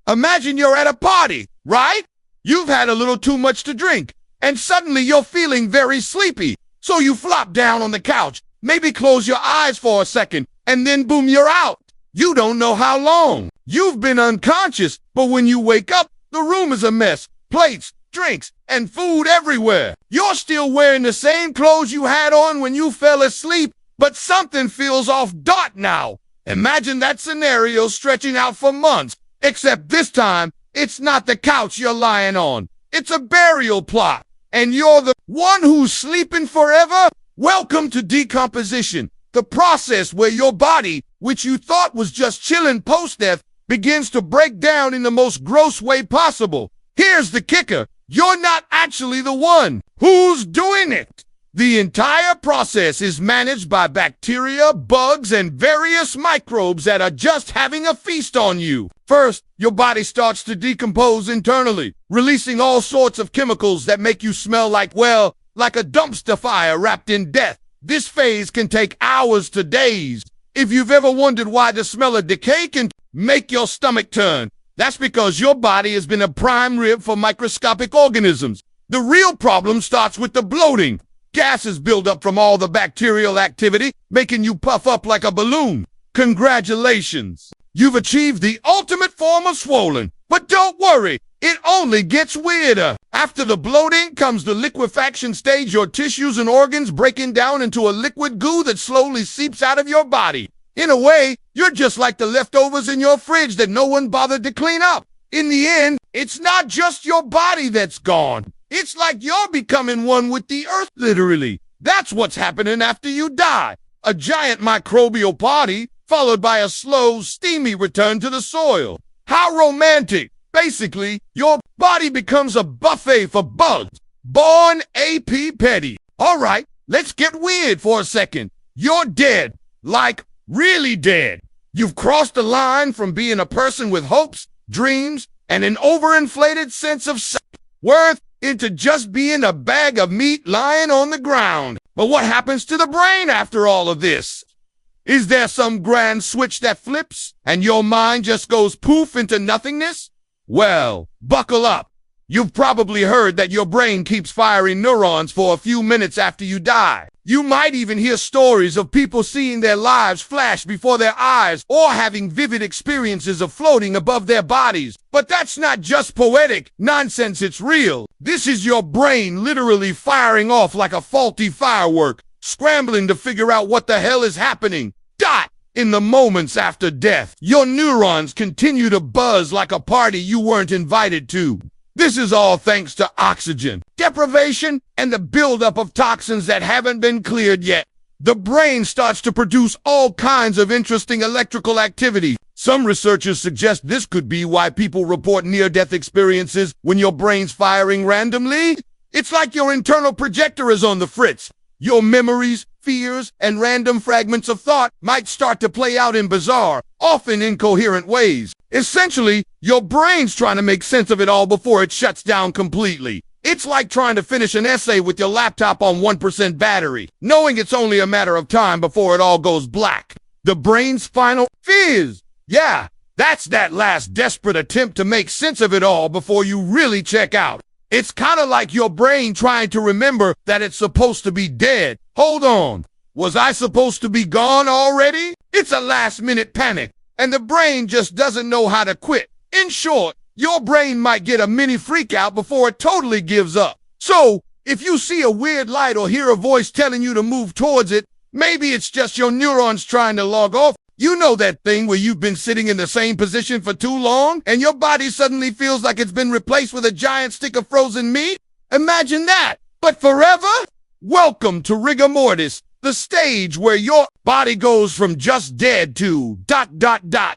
Imagine you're at a party, right? You've had a little too much to drink, and suddenly you're feeling very sleepy. So you flop down on the couch, maybe close your eyes for a second, and then boom, you're out. You don't know how long. You've been unconscious, but when you wake up, the room is a mess. Plates, drinks, and food everywhere. You're still wearing the same clothes you had on when you fell asleep, but something feels off now. Imagine that scenario stretching out for months, except this time, it's not the couch you're lying on. It's a burial plot, and you're the one who's sleeping forever? Welcome to decomposition, the process where your body, which you thought was just chilling post-death, begins to break down in the most gross way possible. Here's the kicker. You're not actually the one who's doing it. The entire process is managed by bacteria, bugs, and various microbes that are just having a feast on you. First, your body starts to decompose internally, releasing all sorts of chemicals that make you smell like a dumpster fire wrapped in death. This phase can take hours to days. If you've ever wondered why the smell of decay can make your stomach turn, that's because your body has been a prime rib for microscopic organisms. The real problem starts with the bloating. Gases build up from all the bacterial activity, making you puff up like a balloon. Congratulations! You've achieved the ultimate form of swollen. But don't worry, it only gets weirder. After the bloating comes the liquefaction stage, your tissues and organs breaking down into a liquid goo that slowly seeps out of your body. In a way, you're just like the leftovers in your fridge that no one bothered to clean up. In the end, it's not just your body that's gone. It's like you're becoming one with the earth, literally. That's what's happening after you die. A giant microbial party, followed by a slow, steamy return to the soil. How romantic! Basically, your body becomes a buffet for bugs. Born AP Petty. All right, let's get weird for a second. You're dead. Like, really dead. You've crossed the line from being a person with hopes, dreams, and an overinflated sense of self-worth into just being a bag of meat lying on the ground. But what happens to the brain after all of this? Is there some grand switch that flips and your mind just goes poof into nothingness? Well, buckle up. You've probably heard that your brain keeps firing neurons for a few minutes after you die. You might even hear stories of people seeing their lives flash before their eyes or having vivid experiences of floating above their bodies. But that's not just poetic nonsense, it's real. This is your brain literally firing off like a faulty firework, scrambling to figure out what the hell is happening. In the moments after death, your neurons continue to buzz like a party you weren't invited to. This is all thanks to oxygen deprivation and the buildup of toxins that haven't been cleared yet. The brain starts to produce all kinds of interesting electrical activity. Some researchers suggest this could be why people report near-death experiences when your brain's firing randomly. It's like your internal projector is on the fritz. Your memories, fears, and random fragments of thought might start to play out in bizarre, often incoherent ways. Essentially, your brain's trying to make sense of it all before it shuts down completely. It's like trying to finish an essay with your laptop on 1% battery, knowing it's only a matter of time before it all goes black. The brain's final fizz. Yeah, that's that last desperate attempt to make sense of it all before you really check out. It's kind of like your brain trying to remember that it's supposed to be dead. Hold on, was I supposed to be gone already? It's a last-minute panic, and the brain just doesn't know how to quit. In short, your brain might get a mini freak-out before it totally gives up. So, if you see a weird light or hear a voice telling you to move towards it, maybe it's just your neurons trying to log off. You know that thing where you've been sitting in the same position for too long and your body suddenly feels like it's been replaced with a giant stick of frozen meat? Imagine that, but forever? Welcome to rigor mortis, the stage where your body goes from just dead to ...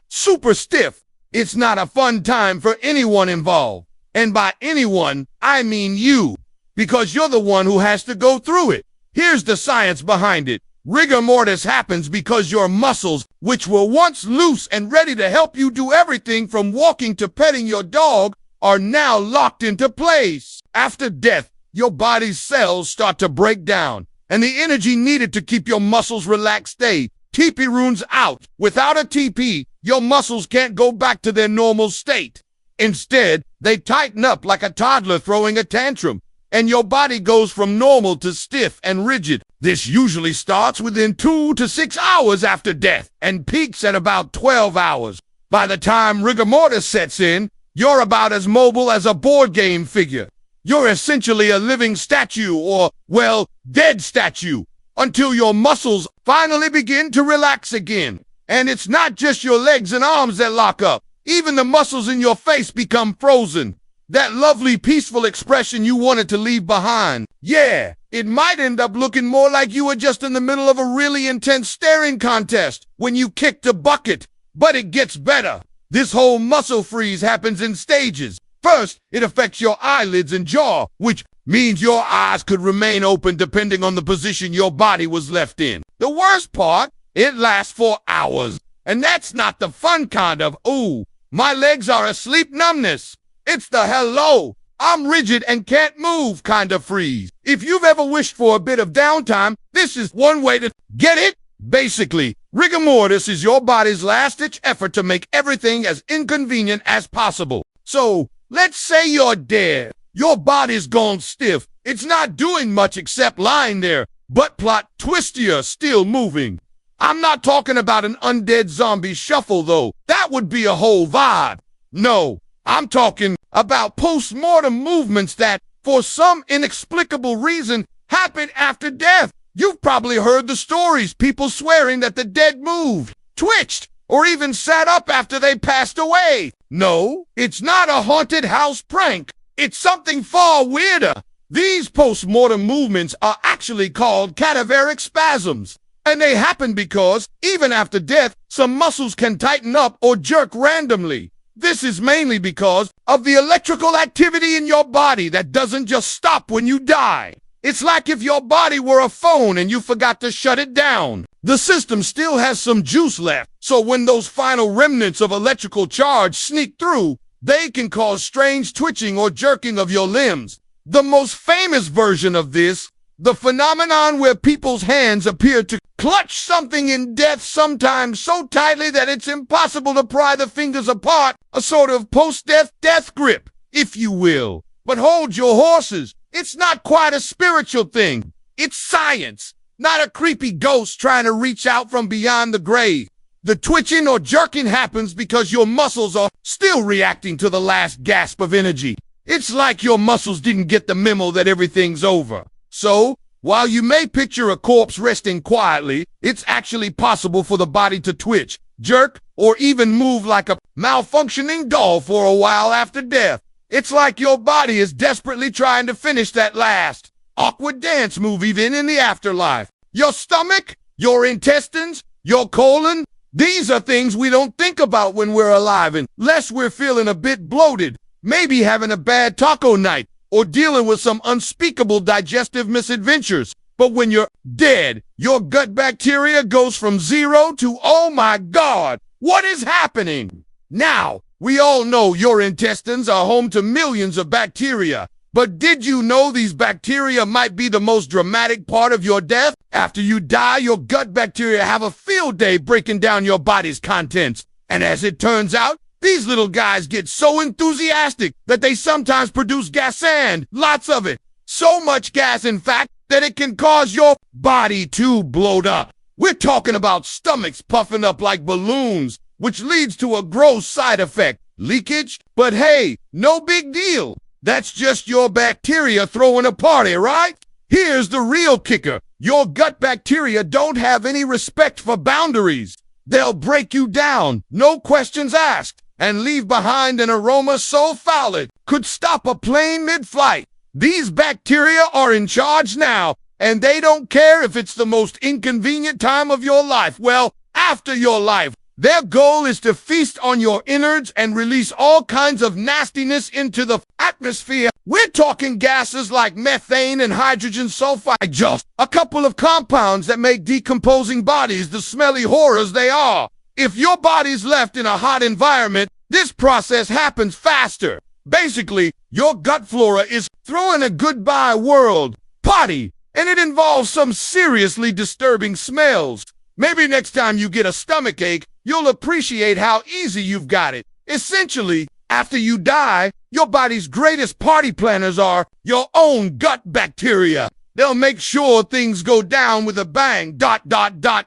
super stiff. It's not a fun time for anyone involved. And by anyone, I mean you, because you're the one who has to go through it. Here's the science behind it. Rigor mortis happens because your muscles, which were once loose and ready to help you do everything from walking to petting your dog, are now locked into place. After death, your body's cells start to break down, and the energy needed to keep your muscles relaxed stays. TP runs out. Without a TP, your muscles can't go back to their normal state. Instead, they tighten up like a toddler throwing a tantrum, and your body goes from normal to stiff and rigid. This usually starts within 2 to 6 hours after death and peaks at about 12 hours. By the time rigor mortis sets in, you're about as mobile as a board game figure. You're essentially a living statue or, well, dead statue until your muscles finally begin to relax again. And it's not just your legs and arms that lock up. Even the muscles in your face become frozen. That lovely, peaceful expression you wanted to leave behind. Yeah, it might end up looking more like you were just in the middle of a really intense staring contest when you kicked a bucket. But it gets better. This whole muscle freeze happens in stages. First, it affects your eyelids and jaw, which means your eyes could remain open depending on the position your body was left in. The worst part, it lasts for hours. And that's not the fun kind of, ooh, my legs are asleep numbness. It's the hello, I'm rigid and can't move kind of freeze. If you've ever wished for a bit of downtime, this is one way to get it. Basically, rigor mortis is your body's last-ditch effort to make everything as inconvenient as possible. So, let's say you're dead. Your body's gone stiff. It's not doing much except lying there, but plot twistier, still moving. I'm not talking about an undead zombie shuffle, though. That would be a whole vibe. No, I'm talking about post-mortem movements that, for some inexplicable reason, happen after death. You've probably heard the stories, people swearing that the dead moved, twitched, or even sat up after they passed away. No, it's not a haunted house prank. It's something far weirder. These post-mortem movements are actually called cadaveric spasms. And they happen because, even after death, some muscles can tighten up or jerk randomly. This is mainly because of the electrical activity in your body that doesn't just stop when you die. It's like if your body were a phone and you forgot to shut it down. The system still has some juice left, so when those final remnants of electrical charge sneak through, they can cause strange twitching or jerking of your limbs. The most famous version of this, the phenomenon where people's hands appear to clutch something in death, sometimes so tightly that it's impossible to pry the fingers apart, a sort of post-death death grip, if you will. But hold your horses. It's not quite a spiritual thing. It's science, not a creepy ghost trying to reach out from beyond the grave. The twitching or jerking happens because your muscles are still reacting to the last gasp of energy. It's like your muscles didn't get the memo that everything's over. So, while you may picture a corpse resting quietly, it's actually possible for the body to twitch, jerk, or even move like a malfunctioning doll for a while after death. It's like your body is desperately trying to finish that last awkward dance move even in the afterlife. Your stomach, your intestines, your colon, these are things we don't think about when we're alive unless we're feeling a bit bloated, maybe having a bad taco night, or dealing with some unspeakable digestive misadventures. But when you're dead, your gut bacteria goes from 0 to, oh my God, what is happening? Now, we all know your intestines are home to millions of bacteria. But did you know these bacteria might be the most dramatic part of your death? After you die, your gut bacteria have a field day breaking down your body's contents. And as it turns out, these little guys get so enthusiastic that they sometimes produce gas and lots of it. So much gas, in fact, that it can cause your body to bloat up. We're talking about stomachs puffing up like balloons, which leads to a gross side effect, leakage. But hey, no big deal. That's just your bacteria throwing a party, right? Here's the real kicker. Your gut bacteria don't have any respect for boundaries. They'll break you down, no questions asked, and leave behind an aroma so foul it could stop a plane mid-flight. These bacteria are in charge now, and they don't care if it's the most inconvenient time of your life. Well, after your life, their goal is to feast on your innards and release all kinds of nastiness into the atmosphere. We're talking gases like methane and hydrogen sulfide, just a couple of compounds that make decomposing bodies the smelly horrors they are. If your body's left in a hot environment, this process happens faster. Basically, your gut flora is throwing a goodbye world party, and it involves some seriously disturbing smells. Maybe next time you get a stomachache, you'll appreciate how easy you've got it. Essentially, After you die, your body's greatest party planners are your own gut bacteria. They'll make sure things go down with a bang, ...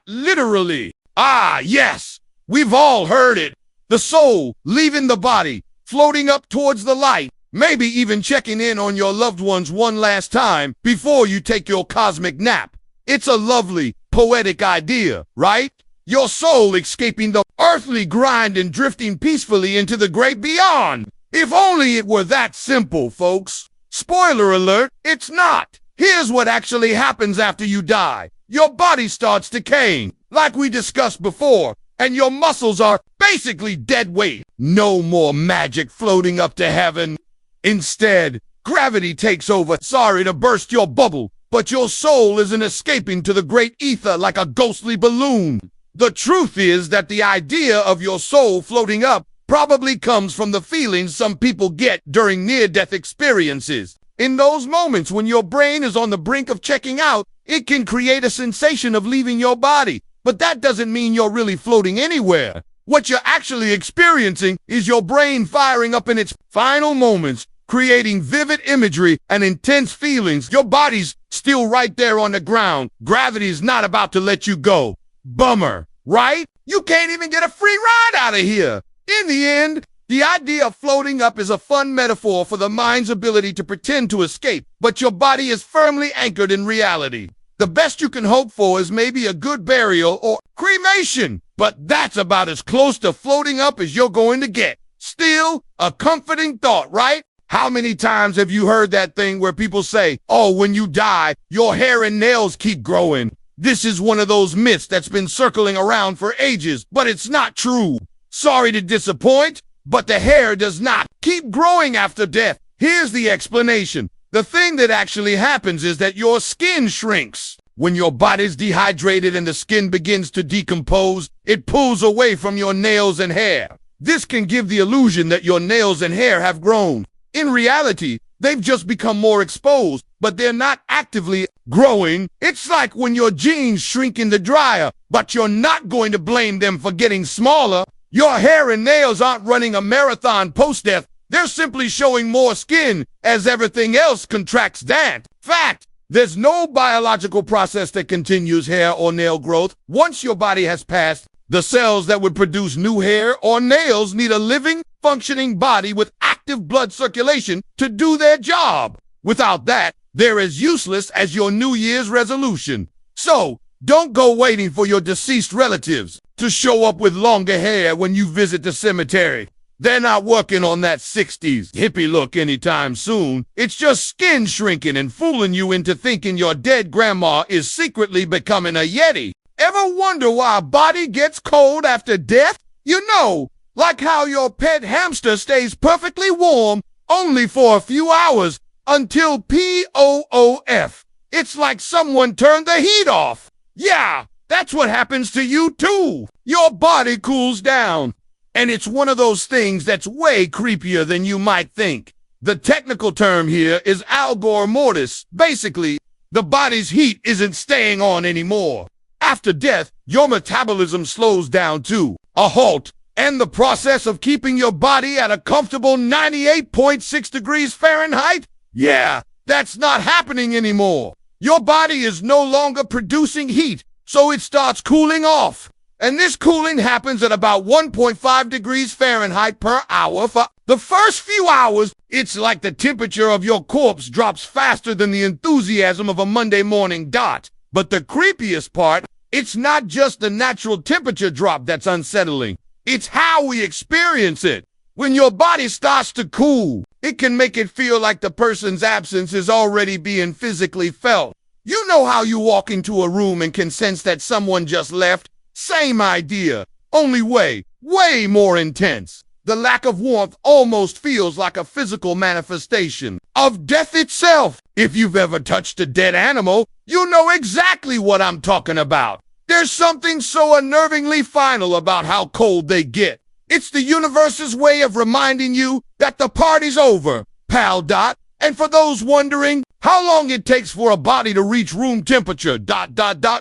literally. Ah, yes, we've all heard it. The soul leaving the body, floating up towards the light, maybe even checking in on your loved ones one last time before you take your cosmic nap. It's a lovely, poetic idea, right? Your soul escaping the earthly grind and drifting peacefully into the great beyond. If only it were that simple, folks. Spoiler alert, it's not. Here's what actually happens after you die. Your body starts decaying, like we discussed before, and your muscles are basically dead weight. No more magic floating up to heaven. Instead, gravity takes over. Sorry to burst your bubble, but your soul isn't escaping to the great ether like a ghostly balloon. The truth is that the idea of your soul floating up probably comes from the feelings some people get during near-death experiences. In those moments when your brain is on the brink of checking out, it can create a sensation of leaving your body. But that doesn't mean you're really floating anywhere. What you're actually experiencing is your brain firing up in its final moments, creating vivid imagery and intense feelings. Your body's still right there on the ground. Gravity's not about to let you go. Bummer, right? You can't even get a free ride out of here. In the end, the idea of floating up is a fun metaphor for the mind's ability to pretend to escape, but your body is firmly anchored in reality. The best you can hope for is maybe a good burial or cremation, but that's about as close to floating up as you're going to get. Still, a comforting thought, right? How many times have you heard that thing where people say, oh, when you die, your hair and nails keep growing? This is one of those myths that's been circling around for ages, but it's not true. Sorry to disappoint, but the hair does not keep growing after death. Here's the explanation. The thing that actually happens is that your skin shrinks. When your body's dehydrated and the skin begins to decompose, it pulls away from your nails and hair. This can give the illusion that your nails and hair have grown. In reality, they've just become more exposed, but they're not actively growing. It's like when your jeans shrink in the dryer, but you're not going to blame them for getting smaller. Your hair and nails aren't running a marathon post-death. They're simply showing more skin as everything else contracts down. Fact, there's no biological process that continues hair or nail growth. Once your body has passed, the cells that would produce new hair or nails need a living, functioning body with active blood circulation to do their job. Without that, they're as useless as your New Year's resolution. So, don't go waiting for your deceased relatives to show up with longer hair when you visit the cemetery. They're not working on that 60s hippie look anytime soon. It's just skin shrinking and fooling you into thinking your dead grandma is secretly becoming a Yeti. Ever wonder why a body gets cold after death? You know, like how your pet hamster stays perfectly warm only for a few hours until POOF. It's like someone turned the heat off. Yeah, that's what happens to you too. Your body cools down. And it's one of those things that's way creepier than you might think. The technical term here is algor mortis. Basically, the body's heat isn't staying on anymore. After death, your metabolism slows down to a halt, and the process of keeping your body at a comfortable 98.6 degrees Fahrenheit? Yeah, that's not happening anymore. Your body is no longer producing heat, so it starts cooling off. And this cooling happens at about 1.5 degrees Fahrenheit per hour. For the first few hours, it's like the temperature of your corpse drops faster than the enthusiasm of a Monday morning dot. But the creepiest part, it's not just the natural temperature drop that's unsettling. It's how we experience it. When your body starts to cool, it can make it feel like the person's absence is already being physically felt. You know how you walk into a room and can sense that someone just left? Same idea, only way more intense. The lack of warmth almost feels like a physical manifestation of death itself. If you've ever touched a dead animal, you know exactly what I'm talking about. There's something so unnervingly final about how cold they get. It's the universe's way of reminding you that the party's over, pal. And for those wondering how long it takes for a body to reach room temperature,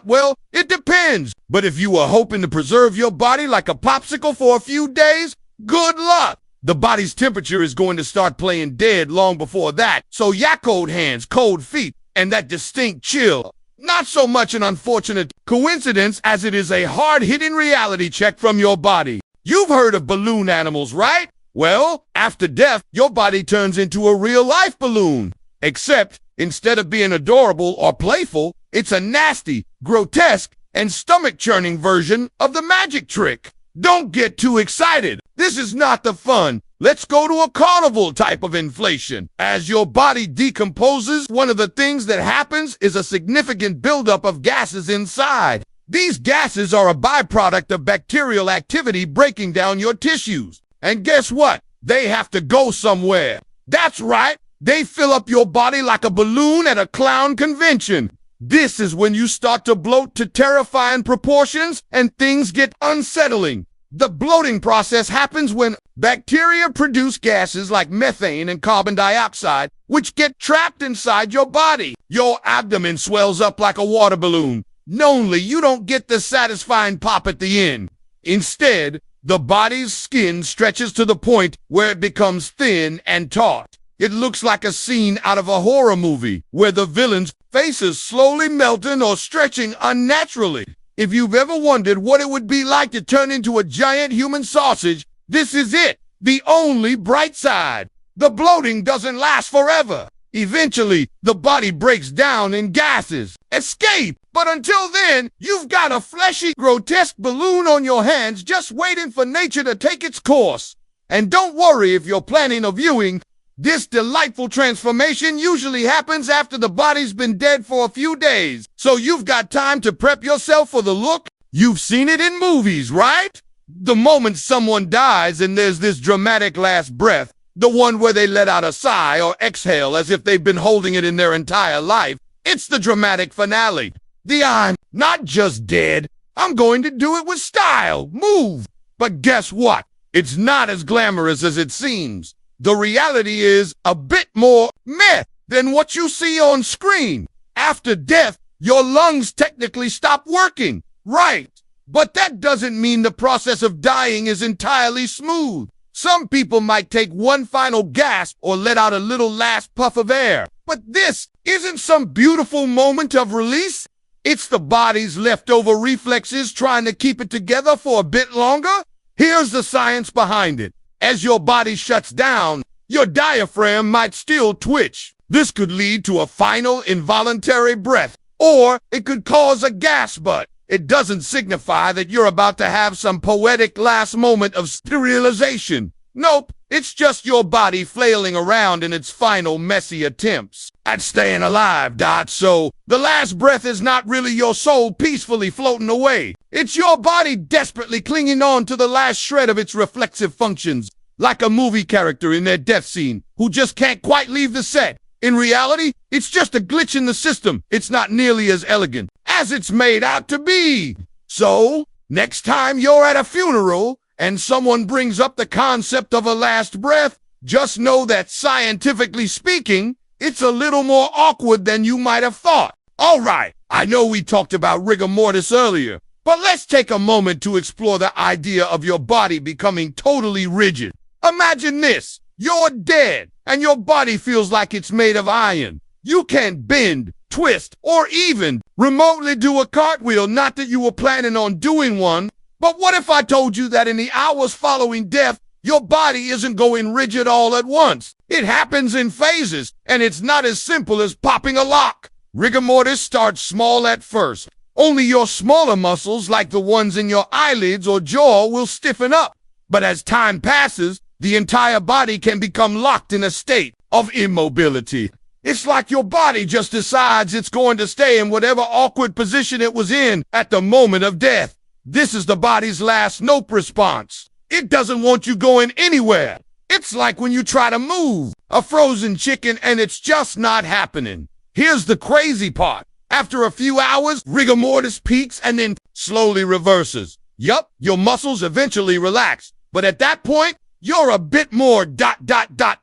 well, it depends. But if you were hoping to preserve your body like a popsicle for a few days, good luck. the body's temperature is going to start playing dead long before that. So yeah, cold hands, cold feet, and that distinct chill. Not so much an unfortunate coincidence as it is a hard-hitting reality check from your body. You've heard of balloon animals, right? Well, after death, your body turns into a real-life balloon. Except, instead of being adorable or playful, it's a nasty, grotesque, and stomach-churning version of the magic trick. Don't get too excited. This is not the fun. Let's go to a carnival type of inflation. As your body decomposes, one of the things that happens is a significant buildup of gases inside. These gases are a byproduct of bacterial activity breaking down your tissues. And guess what? They have to go somewhere. That's right. They fill up your body like a balloon at a clown convention. This is when you start to bloat to terrifying proportions and things get unsettling. The bloating process happens when bacteria produce gases like methane and carbon dioxide, which get trapped inside your body. Your abdomen swells up like a water balloon. Only you don't get the satisfying pop at the end. Instead, the body's skin stretches to the point where it becomes thin and taut. It looks like a scene out of a horror movie where the villain's face is slowly melting or stretching unnaturally. If you've ever wondered what it would be like to turn into a giant human sausage, this is it. The only bright side. The bloating doesn't last forever. Eventually, the body breaks down in gases. Escape! But until then, you've got a fleshy, grotesque balloon on your hands just waiting for nature to take its course. And don't worry if you're planning a viewing. This delightful transformation usually happens after the body's been dead for a few days, so you've got time to prep yourself for the look. You've seen it in movies, right? The moment someone dies and there's this dramatic last breath, the one where they let out a sigh or exhale as if they've been holding it in their entire life, it's the dramatic finale. The I'm not just dead, I'm going to do it with style, move. But guess what? It's not as glamorous as it seems. The reality is a bit more meh than what you see on screen. After death, your lungs technically stop working, right? But that doesn't mean the process of dying is entirely smooth. Some people might take one final gasp or let out a little last puff of air. But this isn't some beautiful moment of release. It's the body's leftover reflexes trying to keep it together for a bit longer. Here's the science behind it. As your body shuts down, your diaphragm might still twitch. This could lead to a final involuntary breath, or it could cause a gasp, but it doesn't signify that you're about to have some poetic last moment of sterilization. Nope, it's just your body flailing around in its final messy attempts at staying alive, Dot. So the last breath is not really your soul peacefully floating away. It's your body desperately clinging on to the last shred of its reflexive functions, like a movie character in their death scene who just can't quite leave the set. In reality, it's just a glitch in the system. It's not nearly as elegant as it's made out to be. So, next time you're at a funeral and someone brings up the concept of a last breath, just know that scientifically speaking, it's a little more awkward than you might have thought. All right, I know we talked about rigor mortis earlier, but let's take a moment to explore the idea of your body becoming totally rigid. Imagine this. You're dead, and your body feels like it's made of iron. You can't bend, twist, or even remotely do a cartwheel, not that you were planning on doing one. But what if I told you that in the hours following death, your body isn't going rigid all at once? It happens in phases, and it's not as simple as popping a lock. Rigor mortis starts small at first. Only your smaller muscles, like the ones in your eyelids or jaw, will stiffen up. But as time passes, the entire body can become locked in a state of immobility. It's like your body just decides it's going to stay in whatever awkward position it was in at the moment of death. This is the body's last nope response. It doesn't want you going anywhere. It's like when you try to move a frozen chicken and it's just not happening. Here's the crazy part. After a few hours, rigor mortis peaks and then slowly reverses. Yup, your muscles eventually relax. But at that point, you're a bit more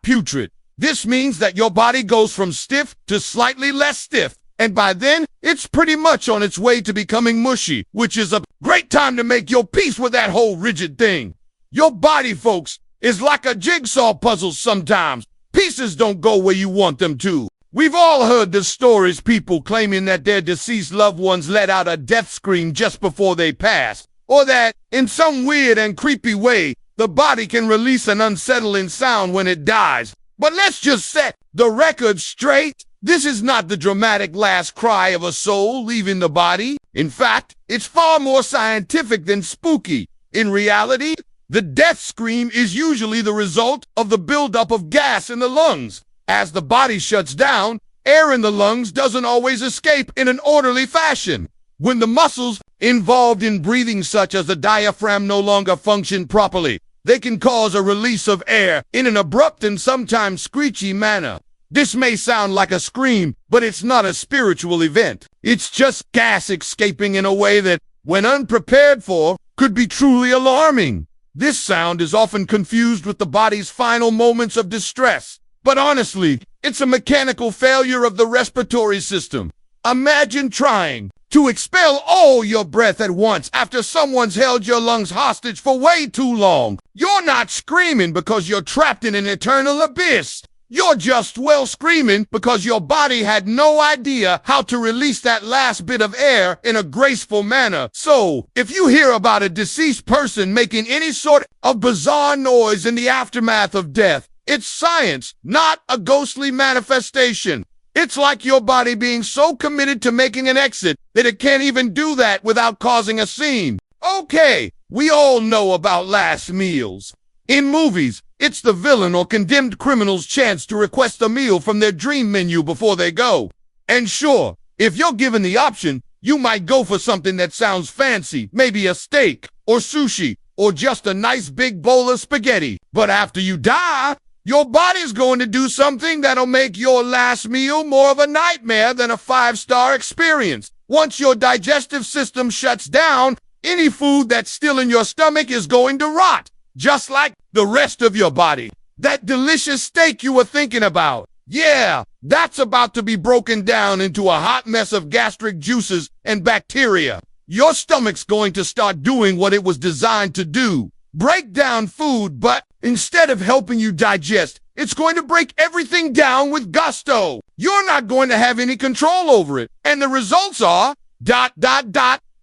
putrid. This means that your body goes from stiff to slightly less stiff. And by then, it's pretty much on its way to becoming mushy, which is a great time to make your peace with that whole rigid thing. Your body, folks, is like a jigsaw puzzle sometimes. Pieces don't go where you want them to. We've all heard the stories, people claiming that their deceased loved ones let out a death scream just before they passed, or that, in some weird and creepy way, the body can release an unsettling sound when it dies. But let's just set the record straight. This is not the dramatic last cry of a soul leaving the body. In fact, it's far more scientific than spooky. In reality, the death scream is usually the result of the buildup of gas in the lungs. As the body shuts down, air in the lungs doesn't always escape in an orderly fashion. When the muscles involved in breathing, such as the diaphragm, no longer function properly, they can cause a release of air in an abrupt and sometimes screechy manner. This may sound like a scream, but it's not a spiritual event. It's just gas escaping in a way that, when unprepared for, could be truly alarming. This sound is often confused with the body's final moments of distress. But honestly, it's a mechanical failure of the respiratory system. Imagine trying to expel all your breath at once after someone's held your lungs hostage for way too long. You're not screaming because you're trapped in an eternal abyss. You're just, screaming because your body had no idea how to release that last bit of air in a graceful manner. So, if you hear about a deceased person making any sort of bizarre noise in the aftermath of death, it's science, not a ghostly manifestation. It's like your body being so committed to making an exit that it can't even do that without causing a scene. Okay, we all know about last meals. In movies, it's the villain or condemned criminal's chance to request a meal from their dream menu before they go. And sure, if you're given the option, you might go for something that sounds fancy, maybe a steak or sushi or just a nice big bowl of spaghetti. But after you die, your body's going to do something that'll make your last meal more of a nightmare than a 5-star experience. Once your digestive system shuts down, any food that's still in your stomach is going to rot, just like the rest of your body. That delicious steak you were thinking about, yeah, that's about to be broken down into a hot mess of gastric juices and bacteria. Your stomach's going to start doing what it was designed to do, break down food, but instead of helping you digest, it's going to break everything down with gusto. You're not going to have any control over it. And the results are ...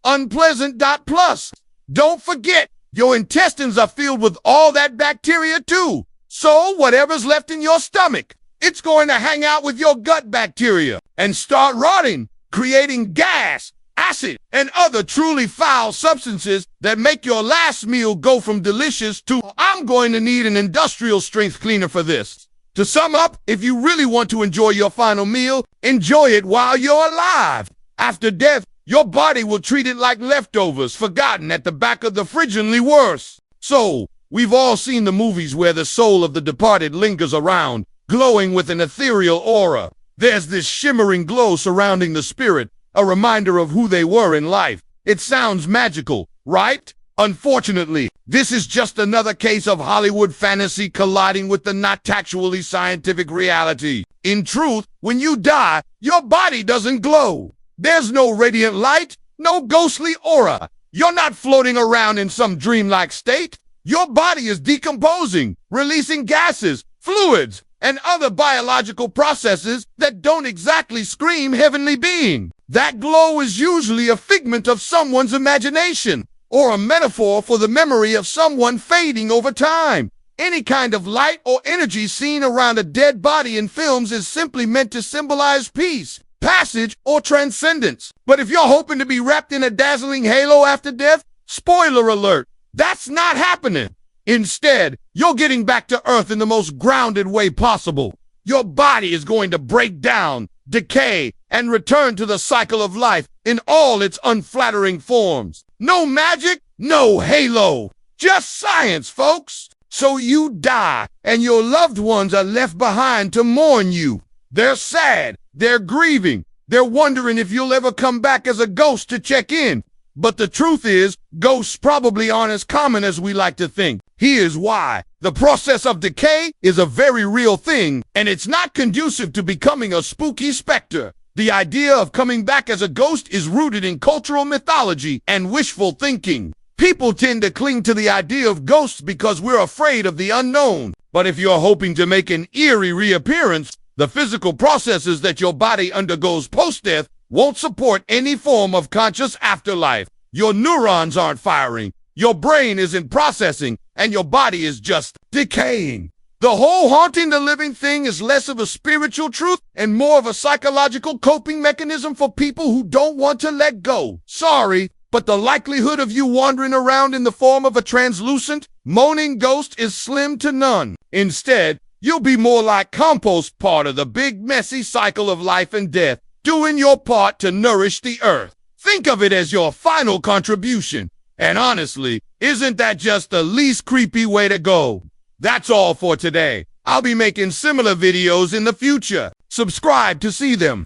unpleasant ... plus. Don't forget, your intestines are filled with all that bacteria too. So whatever's left in your stomach, it's going to hang out with your gut bacteria and start rotting, creating gas, acid, and other truly foul substances that make your last meal go from delicious to, I'm going to need an industrial strength cleaner for this. To sum up, if you really want to enjoy your final meal, enjoy it while you're alive. After death, your body will treat it like leftovers, forgotten at the back of the fridge, only worse. So, we've all seen the movies where the soul of the departed lingers around, glowing with an ethereal aura. There's this shimmering glow surrounding the spirit, a reminder of who they were in life. It sounds magical, right? Unfortunately, this is just another case of Hollywood fantasy colliding with the not actually scientific reality. In truth, when you die, your body doesn't glow. There's no radiant light, no ghostly aura. You're not floating around in some dreamlike state. Your body is decomposing, releasing gases, fluids, and other biological processes that don't exactly scream heavenly being. That glow is usually a figment of someone's imagination, or a metaphor for the memory of someone fading over time. Any kind of light or energy seen around a dead body in films is simply meant to symbolize peace, passage, or transcendence. But if you're hoping to be wrapped in a dazzling halo after death, spoiler alert, that's not happening. Instead, you're getting back to Earth in the most grounded way possible. Your body is going to break down, decay, and return to the cycle of life in all its unflattering forms. No magic, no halo, just science, folks. So you die, and your loved ones are left behind to mourn you. They're sad, they're grieving, they're wondering if you'll ever come back as a ghost to check in. But the truth is, ghosts probably aren't as common as we like to think. Here's why. The process of decay is a very real thing, and it's not conducive to becoming a spooky specter. The idea of coming back as a ghost is rooted in cultural mythology and wishful thinking. People tend to cling to the idea of ghosts because we're afraid of the unknown. But if you're hoping to make an eerie reappearance, the physical processes that your body undergoes post-death won't support any form of conscious afterlife. Your neurons aren't firing, your brain isn't processing, and your body is just decaying. The whole haunting the living thing is less of a spiritual truth and more of a psychological coping mechanism for people who don't want to let go. Sorry, but the likelihood of you wandering around in the form of a translucent, moaning ghost is slim to none. Instead, you'll be more like compost, part of the big messy cycle of life and death, doing your part to nourish the earth. Think of it as your final contribution. And honestly, isn't that just the least creepy way to go? That's all for today. I'll be making similar videos in the future. Subscribe to see them.